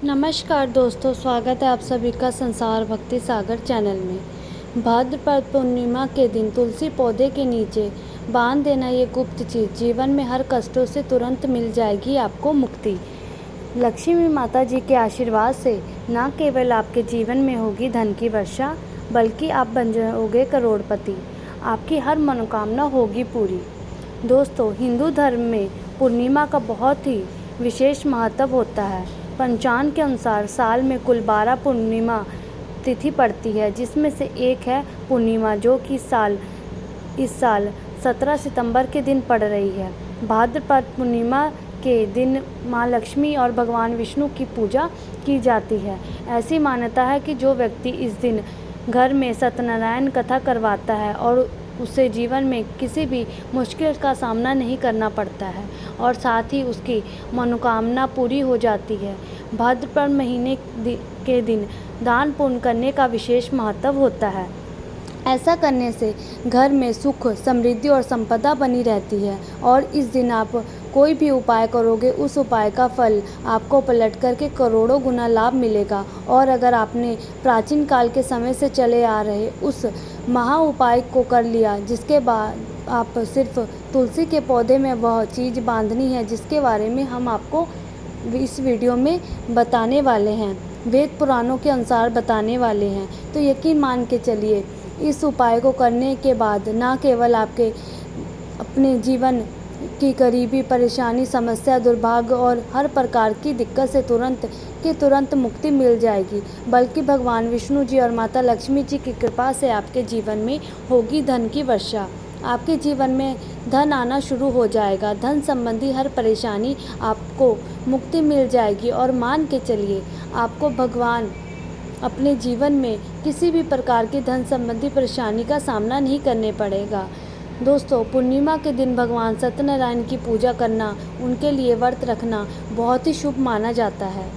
नमस्कार दोस्तों, स्वागत है आप सभी का संसार भक्ति सागर चैनल में। भाद्रपद पूर्णिमा के दिन तुलसी पौधे के नीचे बांध देना ये गुप्त चीज़ जीवन में हर कष्टों से तुरंत मिल जाएगी आपको मुक्ति। लक्ष्मी माता जी के आशीर्वाद से न केवल आपके जीवन में होगी धन की वर्षा, बल्कि आप बन जाओगे करोड़पति। आपकी हर मनोकामना होगी पूरी। दोस्तों, हिंदू धर्म में पूर्णिमा का बहुत ही विशेष महत्व होता है। पंचांग के अनुसार साल में कुल 12 पूर्णिमा तिथि पड़ती है, जिसमें से एक है पूर्णिमा, जो कि इस साल 17 सितंबर के दिन पड़ रही है। भाद्रपद पूर्णिमा के दिन माँ लक्ष्मी और भगवान विष्णु की पूजा की जाती है। ऐसी मान्यता है कि जो व्यक्ति इस दिन घर में सत्यनारायण कथा करवाता है और उसे जीवन में किसी भी मुश्किल का सामना नहीं करना पड़ता है और साथ ही उसकी मनोकामना पूरी हो जाती है। भाद्रपद महीने के दिन दान पुण्य करने का विशेष महत्व होता है। ऐसा करने से घर में सुख, समृद्धि और संपदा बनी रहती है और इस दिन आप कोई भी उपाय करोगे, उस उपाय का फल आपको पलट करके करोड़ों गुना लाभ मिलेगा। और अगर आपने प्राचीन काल के समय से चले आ रहे उस महा उपाय को कर लिया, जिसके बाद आप सिर्फ तुलसी के पौधे में वह चीज़ बांधनी है जिसके बारे में हम आपको इस वीडियो में बताने वाले हैं, वेद पुराणों के अनुसार बताने वाले हैं। तो यकीन मान के चलिए, इस उपाय को करने के बाद न केवल आपके अपने जीवन की गरीबी, परेशानी, समस्या, दुर्भाग्य और हर प्रकार की दिक्कत से तुरंत मुक्ति मिल जाएगी, बल्कि भगवान विष्णु जी और माता लक्ष्मी जी की कृपा से आपके जीवन में होगी धन की वर्षा। आपके जीवन में धन आना शुरू हो जाएगा। धन संबंधी हर परेशानी आपको मुक्ति मिल जाएगी और मान के चलिए, आपको भगवान अपने जीवन में किसी भी प्रकार की धन संबंधी परेशानी का सामना नहीं करने पड़ेगा। दोस्तों, पूर्णिमा के दिन भगवान सत्यनारायण की पूजा करना, उनके लिए व्रत रखना बहुत ही शुभ माना जाता है।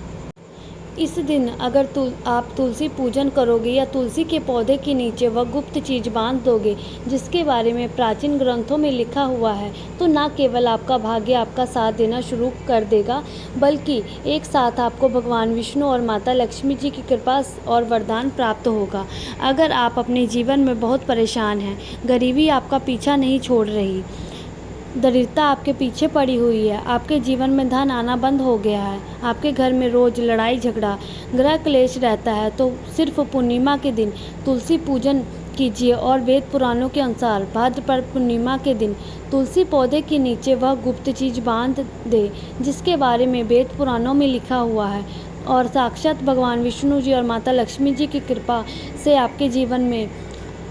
इस दिन अगर आप तुलसी पूजन करोगे या तुलसी के पौधे के नीचे वह गुप्त चीज़ बांध दोगे जिसके बारे में प्राचीन ग्रंथों में लिखा हुआ है, तो न केवल आपका भाग्य आपका साथ देना शुरू कर देगा, बल्कि एक साथ आपको भगवान विष्णु और माता लक्ष्मी जी की कृपा और वरदान प्राप्त होगा। अगर आप अपने जीवन में बहुत परेशान हैं, गरीबी आपका पीछा नहीं छोड़ रही, दरिद्रता आपके पीछे पड़ी हुई है, आपके जीवन में धन आना बंद हो गया है, आपके घर में रोज लड़ाई झगड़ा, गृह क्लेश रहता है, तो सिर्फ पूर्णिमा के दिन तुलसी पूजन कीजिए। और वेद पुराणों के अनुसार भाद्रपद पूर्णिमा के दिन तुलसी पौधे के नीचे वह गुप्त चीज बांध दे जिसके बारे में वेद पुराणों में लिखा हुआ है, और साक्षात भगवान विष्णु जी और माता लक्ष्मी जी की कृपा से आपके जीवन में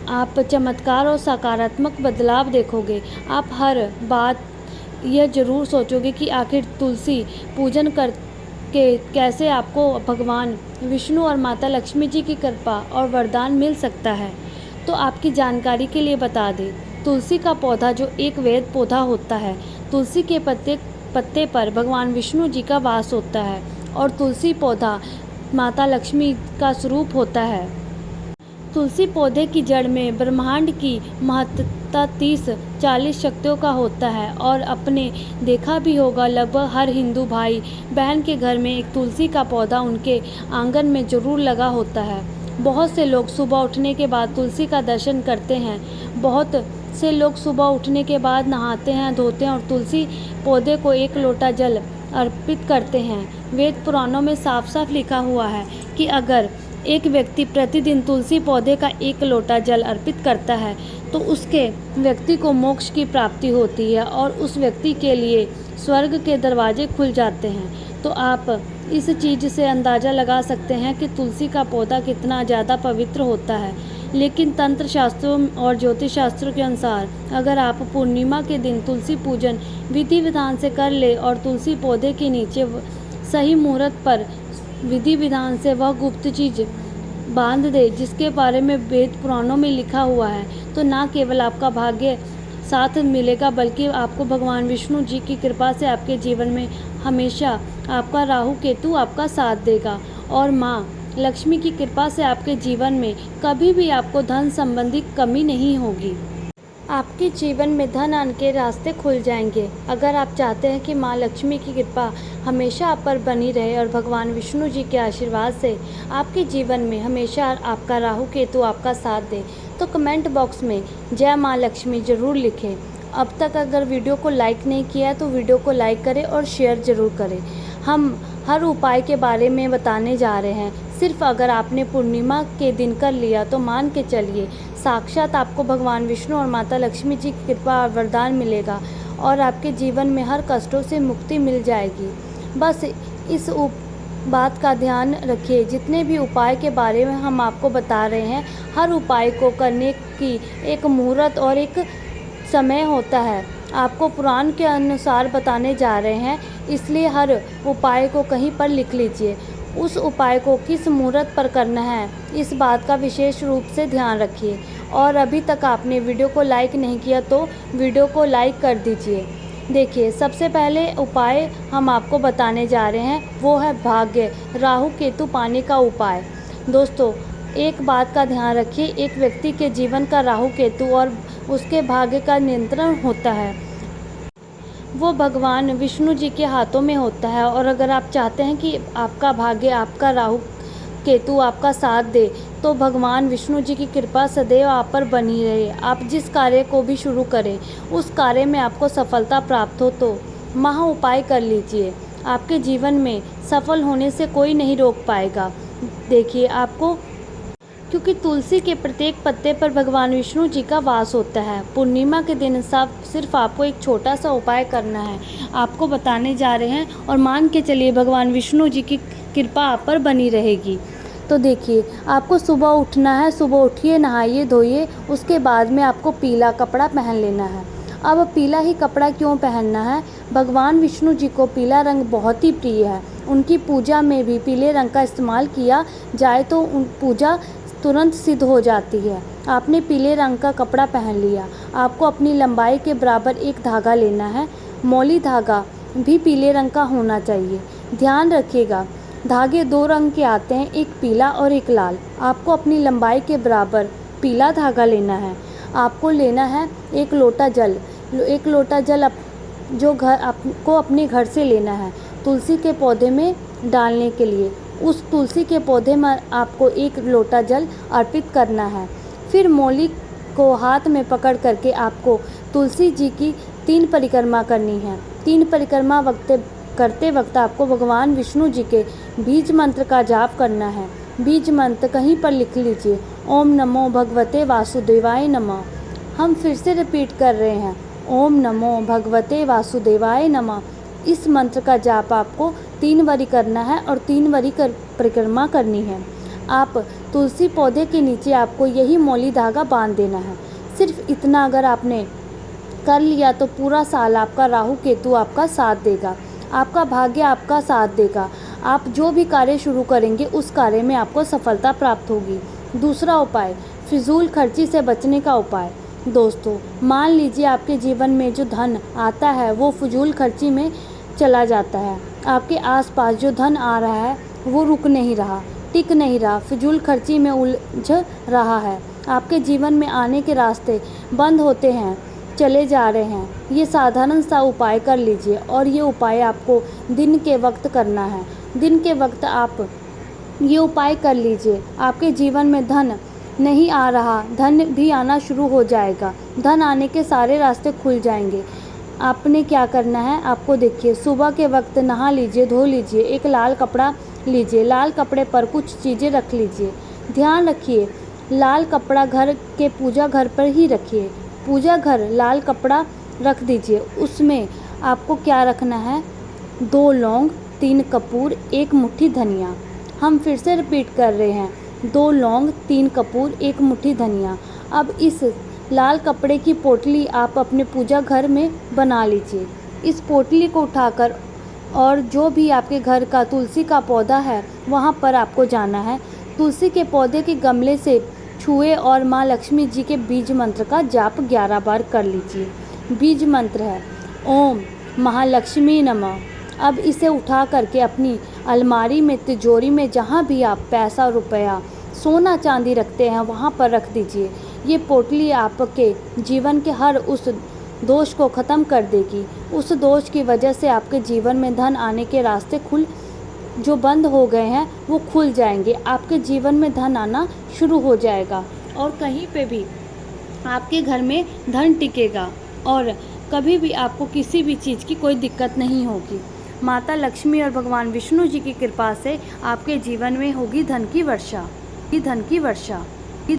आप चमत्कार और सकारात्मक बदलाव देखोगे। आप हर बात यह ज़रूर सोचोगे कि आखिर तुलसी पूजन करके कैसे आपको भगवान विष्णु और माता लक्ष्मी जी की कृपा और वरदान मिल सकता है। तो आपकी जानकारी के लिए बता दें, तुलसी का पौधा जो एक वेद पौधा होता है, तुलसी के पत्ते पर भगवान विष्णु जी का वास होता है और तुलसी पौधा माता लक्ष्मी का स्वरूप होता है। तुलसी पौधे की जड़ में ब्रह्मांड की महत्ता 30-40 शक्तियों का होता है और अपने देखा भी होगा, लगभग हर हिंदू भाई बहन के घर में एक तुलसी का पौधा उनके आंगन में ज़रूर लगा होता है। बहुत से लोग सुबह उठने के बाद तुलसी का दर्शन करते हैं। बहुत से लोग सुबह उठने के बाद नहाते हैं, धोते हैं और तुलसी पौधे को एक लोटा जल अर्पित करते हैं। वेद पुराणों में साफ साफ लिखा हुआ है कि अगर एक व्यक्ति प्रतिदिन तुलसी पौधे का एक लोटा जल अर्पित करता है तो उसके व्यक्ति को मोक्ष की प्राप्ति होती है और उस व्यक्ति के लिए स्वर्ग के दरवाजे खुल जाते हैं। तो आप इस चीज़ से अंदाज़ा लगा सकते हैं कि तुलसी का पौधा कितना ज़्यादा पवित्र होता है। लेकिन तंत्र शास्त्रों और ज्योतिष शास्त्रों के अनुसार अगर आप पूर्णिमा के दिन तुलसी पूजन विधि विधान से कर ले और तुलसी पौधे के नीचे सही मुहूर्त पर विधि विधान से वह गुप्त चीज़ बांध दे जिसके बारे में वेद पुराणों में लिखा हुआ है, तो ना केवल आपका भाग्य साथ मिलेगा, बल्कि आपको भगवान विष्णु जी की कृपा से आपके जीवन में हमेशा आपका राहु केतु आपका साथ देगा और माँ लक्ष्मी की कृपा से आपके जीवन में कभी भी आपको धन संबंधी कमी नहीं होगी। आपके जीवन में धन आने के रास्ते खुल जाएंगे। अगर आप चाहते हैं कि माँ लक्ष्मी की कृपा हमेशा आप पर बनी रहे और भगवान विष्णु जी के आशीर्वाद से आपके जीवन में हमेशा आपका राहु केतु आपका साथ दे, तो कमेंट बॉक्स में जय माँ लक्ष्मी ज़रूर लिखें। अब तक अगर वीडियो को लाइक नहीं किया है तो वीडियो को लाइक करें और शेयर ज़रूर करें। हम हर उपाय के बारे में बताने जा रहे हैं। सिर्फ अगर आपने पूर्णिमा के दिन कर लिया तो मान के चलिए साक्षात आपको भगवान विष्णु और माता लक्ष्मी जी की कृपा और वरदान मिलेगा और आपके जीवन में हर कष्टों से मुक्ति मिल जाएगी। बस इस बात का ध्यान रखिए, जितने भी उपाय के बारे में हम आपको बता रहे हैं, हर उपाय को करने की एक मुहूर्त और एक समय होता है। आपको पुराण के अनुसार बताने जा रहे हैं, इसलिए हर उपाय को कहीं पर लिख लीजिए। उस उपाय को किस मुहूर्त पर करना है, इस बात का विशेष रूप से ध्यान रखिए। और अभी तक आपने वीडियो को लाइक नहीं किया तो वीडियो को लाइक कर दीजिए। देखिए, सबसे पहले उपाय हम आपको बताने जा रहे हैं, वो है भाग्य राहु केतु पाने का उपाय। दोस्तों, एक बात का ध्यान रखिए, एक व्यक्ति के जीवन का राहु केतु और उसके भाग्य का नियंत्रण होता है, वो भगवान विष्णु जी के हाथों में होता है। और अगर आप चाहते हैं कि आपका भाग्य, आपका राहु केतु आपका साथ दे, तो भगवान विष्णु जी की कृपा सदैव आप पर बनी रहे। आप जिस कार्य को भी शुरू करें, उस कार्य में आपको सफलता प्राप्त हो, तो महा उपाय कर लीजिए। आपके जीवन में सफल होने से कोई नहीं रोक पाएगा। देखिए, आपको क्योंकि तुलसी के प्रत्येक पत्ते पर भगवान विष्णु जी का वास होता है। पूर्णिमा के दिन सिर्फ आपको एक छोटा सा उपाय करना है, आपको बताने जा रहे हैं, और मान के चलिए भगवान विष्णु जी की कृपा आप पर बनी रहेगी। तो देखिए, आपको सुबह उठना है, सुबह उठिए, नहाइए धोइए, उसके बाद में आपको पीला कपड़ा पहन लेना है। अब पीला ही कपड़ा क्यों पहनना है? भगवान विष्णु जी को पीला रंग बहुत ही प्रिय है। उनकी पूजा में भी पीले रंग का इस्तेमाल किया जाए तो पूजा तुरंत सिद्ध हो जाती है। आपने पीले रंग का कपड़ा पहन लिया। आपको अपनी लंबाई के बराबर एक धागा लेना है। मौली धागा भी पीले रंग का होना चाहिए। ध्यान रखिएगा, धागे दो रंग के आते हैं, एक पीला और एक लाल। आपको अपनी लंबाई के बराबर पीला धागा लेना है। आपको लेना है एक लोटा जल। एक लोटा जल जो आपको अपने घर से लेना है, तुलसी के पौधे में डालने के लिए। उस तुलसी के पौधे में आपको एक लोटा जल अर्पित करना है। फिर मौली को हाथ में पकड़ करके आपको तुलसी जी की 3 परिक्रमा करनी है। 3 परिक्रमा करते वक्त आपको भगवान विष्णु जी के बीज मंत्र का जाप करना है। बीज मंत्र कहीं पर लिख लीजिए, ओम नमो भगवते वासुदेवाय नमः। हम फिर से रिपीट कर रहे हैं, ओम नमो भगवते वासुदेवाय नमः। इस मंत्र का जाप आपको 3 बारी करना है और 3 बारी परिक्रमा करनी है। आप तुलसी पौधे के नीचे आपको यही मौली धागा बांध देना है। सिर्फ इतना अगर आपने कर लिया तो पूरा साल आपका राहु केतु आपका साथ देगा, आपका भाग्य आपका साथ देगा। आप जो भी कार्य शुरू करेंगे उस कार्य में आपको सफलता प्राप्त होगी। दूसरा उपाय, फिजूल खर्ची से बचने का उपाय। दोस्तों, मान लीजिए आपके जीवन में जो धन आता है वो फिजूल खर्ची में चला जाता है। आपके आसपास जो धन आ रहा है वो रुक नहीं रहा, टिक नहीं रहा, फिजूल खर्ची में उलझ रहा है। आपके जीवन में आने के रास्ते बंद होते हैं, चले जा रहे हैं। ये साधारण सा उपाय कर लीजिए, और ये उपाय आपको दिन के वक्त करना है। दिन के वक्त आप ये उपाय कर लीजिए, आपके जीवन में धन नहीं आ रहा, धन भी आना शुरू हो जाएगा। धन आने के सारे रास्ते खुल जाएंगे। आपने क्या करना है, आपको देखिए, सुबह के वक्त नहा लीजिए, धो लीजिए, एक लाल कपड़ा लीजिए, लाल कपड़े पर कुछ चीज़ें रख लीजिए। ध्यान रखिए, लाल कपड़ा घर के पूजा घर पर ही रखिए। पूजा घर लाल कपड़ा रख दीजिए। उसमें आपको क्या रखना है, 2 लौंग, 3 कपूर, 1 मुट्ठी धनिया। हम फिर से रिपीट कर रहे हैं, 2 लौंग, 3 कपूर, 1 मुट्ठी धनिया। अब इस लाल कपड़े की पोटली आप अपने पूजा घर में बना लीजिए। इस पोटली को उठाकर और जो भी आपके घर का तुलसी का पौधा है वहाँ पर आपको जाना है। तुलसी के पौधे के गमले से छुए और माँ लक्ष्मी जी के बीज मंत्र का जाप 11 बार कर लीजिए। बीज मंत्र है ओम महालक्ष्मी नमः। अब इसे उठा करके अपनी अलमारी में, तिजोरी में, जहाँ भी आप पैसा रुपया सोना चांदी रखते हैं वहाँ पर रख दीजिए। ये पोटली आपके जीवन के हर उस दोष को ख़त्म कर देगी। उस दोष की वजह से आपके जीवन में धन आने के रास्ते जो बंद हो गए हैं वो खुल जाएंगे। आपके जीवन में धन आना शुरू हो जाएगा और कहीं पे भी आपके घर में धन टिकेगा और कभी भी आपको किसी भी चीज़ की कोई दिक्कत नहीं होगी। माता लक्ष्मी और भगवान विष्णु जी की कृपा से आपके जीवन में होगी धन की वर्षा।